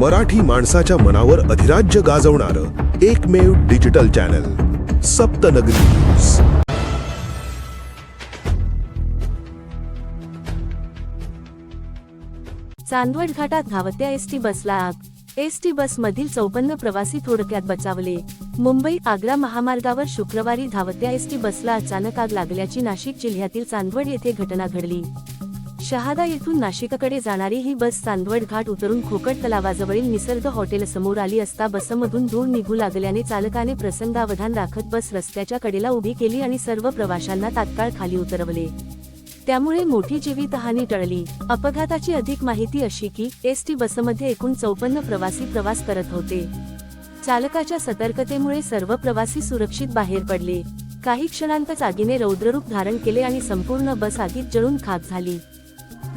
मराठी माणसाच्या मनावर अधिराज्य गाजवणारं एकमेव डिजिटल चॅनल सप्तनगरी न्यूज। चांदवड घाटात धावत्या एसटी बसला आग। एसटी बसमधील 54 प्रवासी थोडक्यात बचावले। मुंबई आग्रा महामार्गावर शुक्रवारी धावत्या एसटी बसला अचानक आग लागल्याची नाशिक जिल्ह्यातील चांदवड येथे घटना घडली। शहादा येथून नाशिककडे जाणारी ही बस चांदवड घाट उतरून खोकट तलावाजवळील निसर्ग हॉटेलसमोर आली असता बसमधून धूर निघू लागल्याने चालकाने प्रसंगावधान राखत बस रस्त्याच्या कडेला उभी केली आणि सर्व प्रवाशांना तात्काळ खाली उतरवले। त्यामुळे मोठी जीवितहानी टळली। अपघाताची अधिक माहिती अशी की एसटी बसमध्ये एकूण 54 प्रवासी प्रवास करत होते। चालकाच्या सतर्कतेमुळे सर्व प्रवासी सुरक्षित बाहेर पडले। काही क्षणांतच आगीने रौद्ररूप धारण केले आणि संपूर्ण बस आगीत जळून खाक झाली।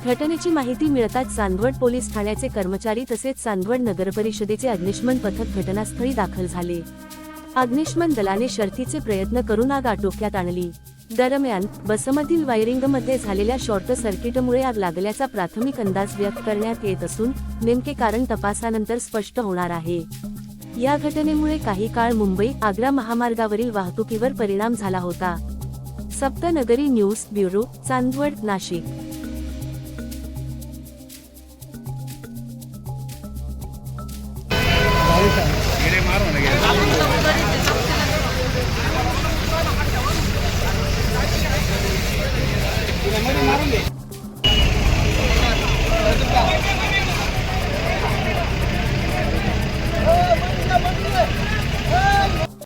घटनेची माहिती मिळताच चांदवड पोलीस ठाण्याचे कर्मचारी तसेच चांदवड नगरपरिषदेचे अग्निशमन पथक घटनास्थळी दाखल झाले। अग्निशमन दलाने शर्थीचे प्रयत्न करून आग आटोक्यात आणली। दरम्यान बसमधील वायरिंगमध्ये झालेल्या शॉर्ट सर्किटमुळे आग लागल्याचा प्राथमिक अंदाज व्यक्त करण्यात येत असून नेमके कारण तपासानंतर स्पष्ट होणार आहे। या घटनेमुळे काही काळ मुंबई आग्रा महामार्गावरील वाहतुकीवर परिणाम झाला होता। सप्तनगरी न्यूज ब्युरो, चांदवड, नाशिक। मारून दे।